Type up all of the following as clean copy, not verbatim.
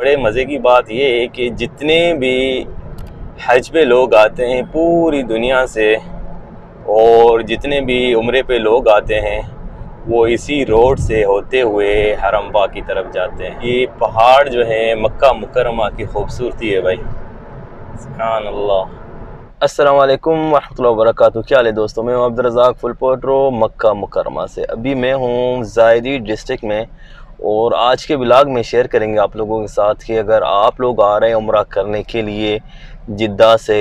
बड़े मज़े की बात ये है कि जितने भी हज पे लोग आते हैं पूरी दुनिया से, और जितने भी उम्रे पे लोग आते हैं वो इसी रोड से होते हुए हरम पाक की तरफ जाते हैं। ये पहाड़ जो है मक्का मुकरमा की खूबसूरती है भाई, सुभान अल्लाह। अस्सलाम वालेकुम वरहमतुल्लाहि वबरकातुहू। क्या हाल है दोस्तों, मैं हूं अब्दुल रज़ाक फुलपोट्रो मक्का मुकरमा से। अभी मैं हूं ज़ायदी डिस्ट्रिक्ट में और आज के ब्लॉग में शेयर करेंगे आप लोगों के साथ कि अगर आप लोग आ रहे हैं उम्रा करने के लिए जिद्दा से,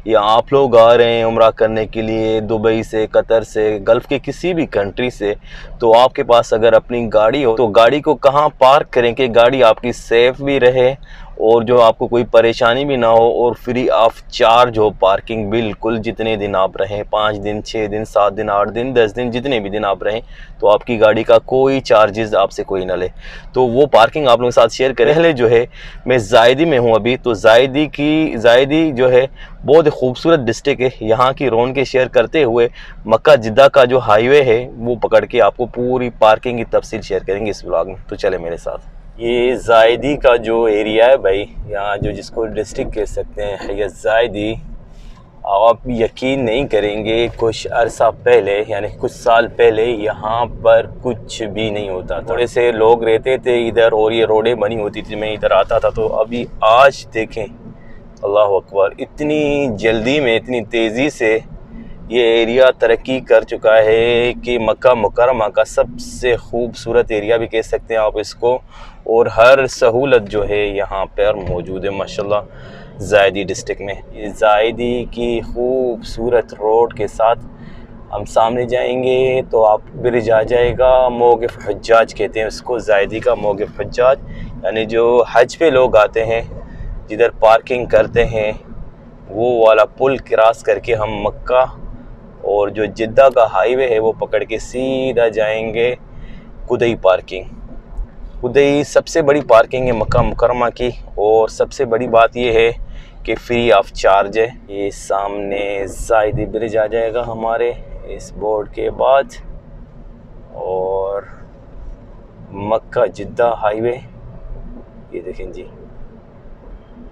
या आप लोग आ रहे हैं उम्रा करने के लिए दुबई से, कतर से, गल्फ़ के किसी भी कंट्री से, तो आपके पास अगर अपनी गाड़ी हो तो गाड़ी को कहाँ पार्क करें कि गाड़ी आपकी सेफ़ भी रहे और जो आपको कोई परेशानी भी ना हो, और फ्री ऑफ चार्ज हो पार्किंग। बिल्कुल जितने दिन आप रहें, 5 दिन, 6 दिन, 7 दिन, 8 दिन, 10 दिन, जितने भी दिन आप रहें, तो आपकी गाड़ी का कोई चार्जेस आपसे कोई ना ले। तो वो पार्किंग आप लोगों के साथ शेयर करें। पहले जो है मैं ज़ायदी में हूँ अभी, तो ज़ायदी जो है बहुत खूबसूरत डिस्ट्रिक्ट है। यहाँ की रौनकें शेयर करते हुए मक्का जिद्दा का जो हाईवे है वो पकड़ के आपको पूरी पार्किंग की तफसील शेयर करेंगे इस ब्लॉग में, तो चले मेरे साथ। ये ज़ायदी का जो एरिया है भाई, यहाँ जो जिसको डिस्ट्रिक्ट कह सकते हैं, ये ज़ायदी, आप यकीन नहीं करेंगे कुछ अरसा पहले यानी कुछ साल पहले यहाँ पर कुछ भी नहीं होता था। थोड़े से लोग रहते थे इधर और ये रोडें बनी होती थी, मैं इधर आता था। तो अभी आज देखें, अल्लाह अकबर, इतनी जल्दी में, इतनी तेज़ी से ये एरिया तरक्की कर चुका है कि मक्का मुकरमा का सबसे खूबसूरत एरिया भी कह सकते हैं आप इसको। और हर सहूलत जो है यहाँ पर मौजूद है माशाल्लाह ज़ायदी डिस्ट्रिक्ट में। ये ज़ायदी की खूबसूरत रोड के साथ हम सामने जाएंगे तो आप ब्रिज आ जाएगा, मौक़िफ़ हज्जाज कहते हैं उसको, ज़ायदी का मौक़िफ़ हज्जाज, यानी जो हज पे लोग आते हैं जिधर पार्किंग करते हैं वो वाला पुल क्रॉस करके हम मक्का और जो जिद्दा का हाईवे है वो पकड़ के सीधा जाएंगे कुदई पार्किंग। कुदई सबसे बड़ी पार्किंग है मक्का मुकरमा की, और सबसे बड़ी बात ये है कि फ्री ऑफ चार्ज है। ये सामने ज़ायदी ब्रिज आ जाएगा हमारे इस बोर्ड के बाद, और मक्का जिद्दा हाईवे ये देखें जी,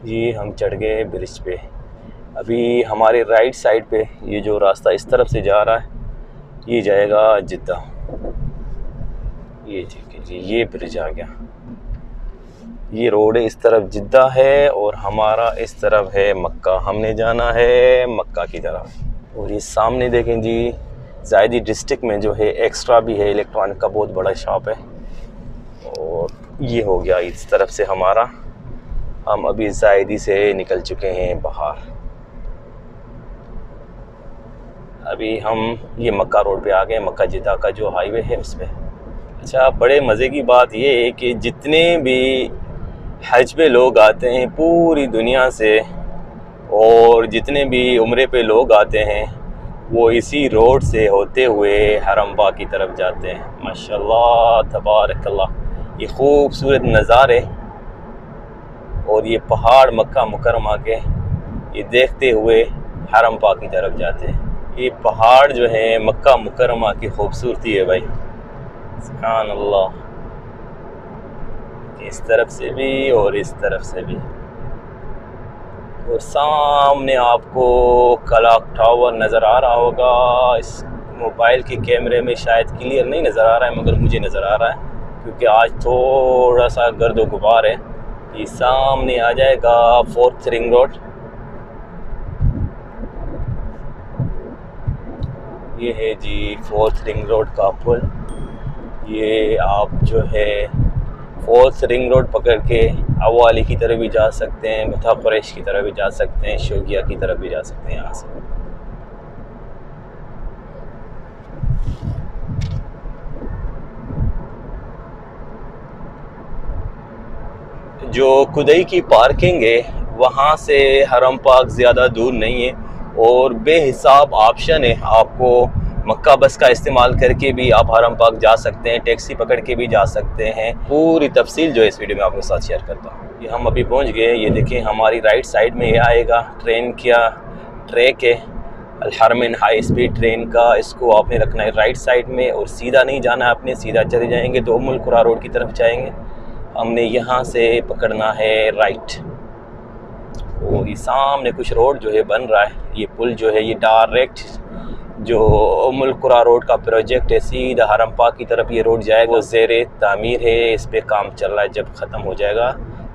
ये हम चढ़ गए ब्रिज पे। अभी हमारे राइट साइड पे ये जो रास्ता इस तरफ से जा रहा है ये जाएगा जिद्दा। ये ठीक है जी, ये ब्रिज आ गया। ये रोड है, इस तरफ जिद्दा है और हमारा इस तरफ है मक्का, हमने जाना है मक्का की तरफ। और ये सामने देखें जी, ज़ायदी डिस्ट्रिक्ट में जो है एक्स्ट्रा भी है, इलेक्ट्रॉनिक का बहुत बड़ा शॉप है। और ये हो गया इस तरफ से हमारा, हम अभी ज़ायदी से निकल चुके हैं बाहर। अभी हम ये मक्का रोड पे आ गए, मक्का जिद्दा का जो हाईवे है उस पर। अच्छा, बड़े मज़े की बात ये है कि जितने भी हज पे लोग आते हैं पूरी दुनिया से, और जितने भी उम्रे पे लोग आते हैं वो इसी रोड से होते हुए हरम पाक की तरफ जाते हैं। माशाल्लाह तबारकल्लाह, ये खूबसूरत नज़ारे और ये पहाड़ मक्का मुकरमा के, ये देखते हुए हरम पाक की तरफ जाते हैं। ये पहाड़ जो है मक्का मुकरमा की खूबसूरती है भाई, सुभान अल्लाह। इस तरफ से भी और इस तरफ से भी, और सामने आपको क्लॉक टावर नज़र आ रहा होगा। इस मोबाइल के कैमरे में शायद क्लियर नहीं नज़र आ रहा है, मगर मुझे नज़र आ रहा है क्योंकि आज थोड़ा सा गर्द व गुबार है। ये सामने आ जाएगा 4th रिंग रोड। ये है जी 4th रिंग रोड का पुल। ये आप जो है 4th रिंग रोड पकड़ के अवाली की तरफ भी जा सकते हैं, बथा कुरैश की तरफ भी जा सकते हैं, शोगिया की तरफ भी जा सकते हैं। यहाँ से जो कुदई की पार्किंग है वहाँ से हरम पाक ज़्यादा दूर नहीं है, और बेहिसाब ऑप्शन है। आपको मक्का बस का इस्तेमाल करके भी आप हरम पाक जा सकते हैं, टैक्सी पकड़ के भी जा सकते हैं। पूरी तफसील जो है इस वीडियो में आपके साथ शेयर करता हूँ। ये हम अभी पहुँच गए, ये देखें हमारी राइट साइड में ये आएगा ट्रेन का ट्रैक है, अल हरमैन हाई स्पीड ट्रेन का। इसको आपने रखना है राइट साइड में और सीधा नहीं जाना है, आपने सीधा चले जाएंगे तो उम्मुल कुरा रोड की तरफ जाएंगे। हमने यहाँ से पकड़ना है राइट। और ये सामने कुछ रोड जो है बन रहा है, ये पुल जो है ये डायरेक्ट जो मुल्कुरा रोड का प्रोजेक्ट है सीधा हरम पाक की तरफ ये रोड जाएगा, वो ज़ेरे तामीर है, इस पे काम चल रहा है। जब ख़त्म हो जाएगा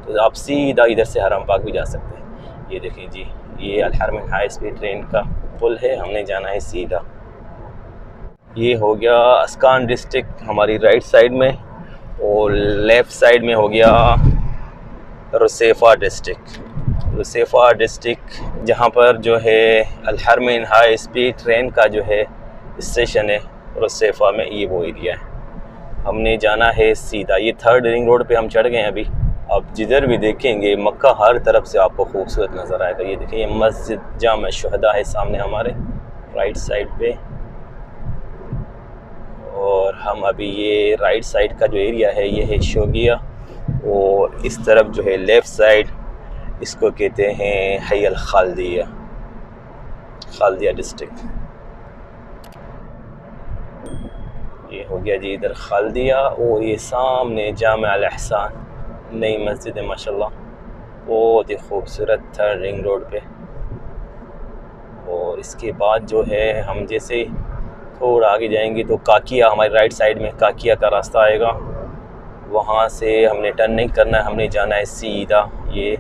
तो आप सीधा इधर से हरम पाक भी जा सकते हैं। ये देखिए जी, ये अल हरमैन हाई स्पीड ट्रेन का पुल है, हमने जाना है सीधा। ये हो गया अस्कान डिस्ट्रिक्ट हमारी राइट साइड में, और लेफ़्ट साइड में हो गया रुसैफा डिस्ट्रिक्ट। रुसैफा डिस्ट्रिक्ट जहाँ पर जो है अल हरमैन हाई स्पीड ट्रेन का जो है स्टेशन है रुसैफा में, ये वो एरिया है। हमने जाना है सीधा। ये 3rd रिंग रोड पे हम चढ़ गए हैं अभी। आप जिधर भी देखेंगे मक्का हर तरफ से आपको खूबसूरत नज़र आएगा। ये देखिए, ये मस्जिद जामा शुहदा है सामने हमारे राइट साइड पे, और हम अभी ये राइट साइड का जो एरिया है ये है शोगिया, और इस तरफ जो है लेफ़्ट साइड इसको कहते हैं हई अल खालदिया, खालदिया डिस्ट्रिक्ट। ये हो गया जी इधर खालदिया, और ये सामने जामा अल एहसान नई मस्जिद है माशाल्लाह, बहुत ही खूबसूरत 3rd रिंग रोड पे। और इसके बाद जो है हम जैसे थोड़ा आगे जाएंगे तो काकिया, हमारी राइट साइड में काकिया का रास्ता आएगा, वहाँ से हमने टर्न नहीं करना है, हमने जाना है सीधा ये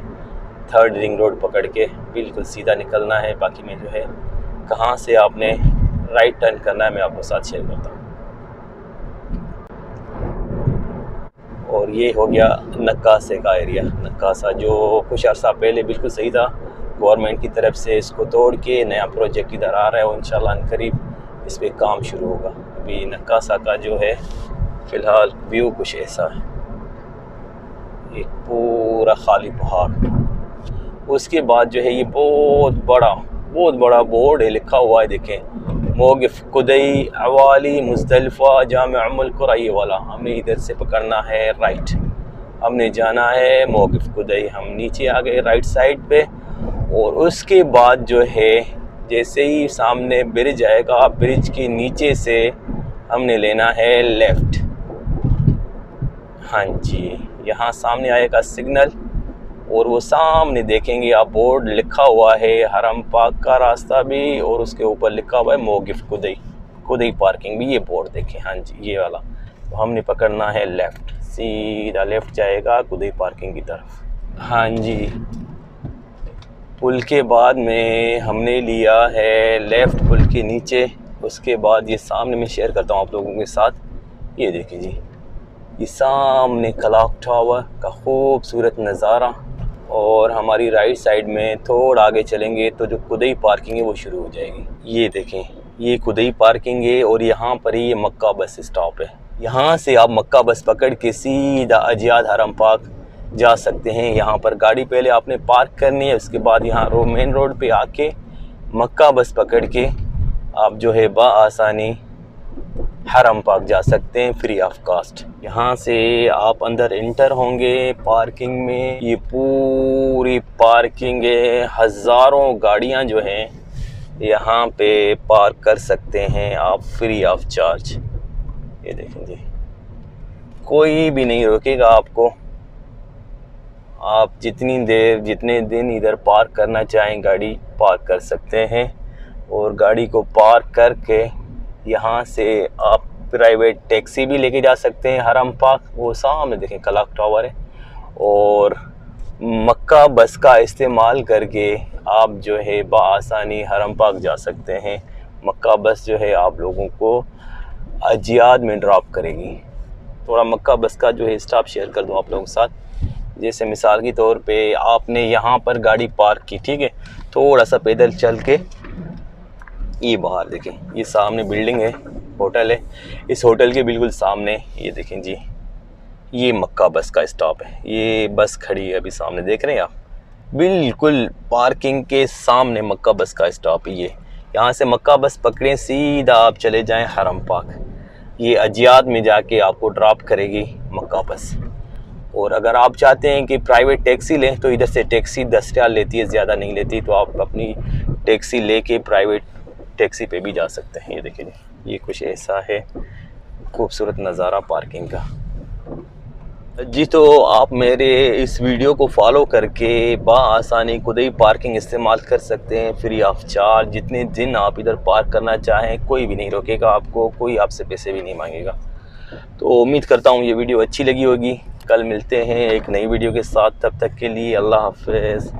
3rd रिंग रोड पकड़ के बिल्कुल सीधा निकलना है। बाकी में जो है कहाँ से आपने राइट टर्न करना है मैं आपको साथ शेयर करता हूँ। और ये हो गया नक्कासे का एरिया। नक्कासा जो कुछ अर्सा पहले बिल्कुल सही था, गवर्नमेंट की तरफ से इसको तोड़ के नया प्रोजेक्ट इधर आ रहा है, और इंशाल्लाह अनकरीब इस पे काम शुरू होगा। अभी नक्कासा का जो है फ़िलहाल व्यू कुछ ऐसा है, एक पूरा खाली पहाड़। उसके बाद जो है ये बहुत बड़ा बोर्ड है, लिखा हुआ है देखें, मौक़िफ़ कुदई अवाली मुज़दलिफ़ा जामिअ उम्मुल कुरा, ये वाला। हमने इधर से पकड़ना है राइट, हमने जाना है मौक़िफ़ कुदई। हम नीचे आ गए राइट साइड पे, और उसके बाद जो है जैसे ही सामने ब्रिज आएगा, ब्रिज के नीचे से हमने लेना है लेफ़्ट। हाँ जी, यहाँ सामने आएगा सिग्नल, और वो सामने देखेंगे आप बोर्ड लिखा हुआ है हरम पाक का रास्ता भी, और उसके ऊपर लिखा हुआ है मौक़िफ़ कुदई पार्किंग भी, ये बोर्ड देखें। हाँ जी, ये वाला। तो हमने पकड़ना है लेफ़्ट, सीधा लेफ़्ट जाएगा कुदई पार्किंग की तरफ। हाँ जी, पुल के बाद में हमने लिया है लेफ़्ट पुल के नीचे। उसके बाद ये सामने मैं शेयर करता हूँ आप लोगों के साथ, ये देखिए जी, ये सामने क्लॉक टावर का खूबसूरत नज़ारा। और हमारी राइट साइड में थोड़ा आगे चलेंगे तो जो कुदई पार्किंग है वो शुरू हो जाएगी। ये देखें, ये कुदई पार्किंग है, और यहाँ पर ही ये मक्का बस स्टॉप है। यहाँ से आप मक्का बस पकड़ के सीधा अजियाद हरम पाक जा सकते हैं। यहाँ पर गाड़ी पहले आपने पार्क करनी है, उसके बाद यहाँ मेन रोड पे आके मक्का बस पकड़ के आप जो है आसानी हरम पाक जा सकते हैं फ्री ऑफ कास्ट। यहाँ से आप अंदर इंटर होंगे पार्किंग में, ये पूरी पार्किंग है, हज़ारों गाड़ियाँ जो हैं यहाँ पे पार्क कर सकते हैं आप फ्री ऑफ चार्ज। ये देखें जी, कोई भी नहीं रोकेगा आपको। आप जितने दिन इधर पार्क करना चाहें गाड़ी पार्क कर सकते हैं, और गाड़ी को पार्क करके यहाँ से आप प्राइवेट टैक्सी भी लेके जा सकते हैं हरम पाक। वो सामने देखें क्लॉक टावर है, और मक्का बस का इस्तेमाल करके आप जो है बआसानी हरम पाक जा सकते हैं। मक्का बस जो है आप लोगों को अजियाद में ड्रॉप करेगी। थोड़ा मक्का बस का जो है स्टॉप शेयर कर दूँ आप लोगों के साथ। जैसे मिसाल के तौर पे आपने यहाँ पर गाड़ी पार्क की, ठीक है, थोड़ा सा पैदल चल के ये बाहर देखें, ये सामने बिल्डिंग है, होटल है, इस होटल के बिल्कुल सामने ये देखें जी, ये मक्का बस का स्टॉप है। ये बस खड़ी है अभी सामने, देख रहे हैं आप, बिल्कुल पार्किंग के सामने मक्का बस का स्टॉप है ये। यहाँ से मक्का बस पकड़ें, सीधा आप चले जाएं हरम पाक, ये अजियाद में जाके आपको ड्रॉप करेगी मक्का बस। और अगर आप चाहते हैं कि प्राइवेट टैक्सी लें तो इधर से टैक्सी 10 रियाल लेती है, ज़्यादा नहीं लेती, तो आप अपनी टैक्सी लेके प्राइवेट टैक्सी पे भी जा सकते हैं। ये देखिए, ये कुछ ऐसा है खूबसूरत नज़ारा पार्किंग का। जी, तो आप मेरे इस वीडियो को फॉलो करके बआसानी खुदई पार्किंग इस्तेमाल कर सकते हैं फ्री ऑफ चार्ज। जितने दिन आप इधर पार्क करना चाहें कोई भी नहीं रोकेगा आपको, कोई आपसे पैसे भी नहीं मांगेगा। तो उम्मीद करता हूँ ये वीडियो अच्छी लगी होगी। कल मिलते हैं एक नई वीडियो के साथ, तब तक के लिए अल्लाह हाफ़िज़।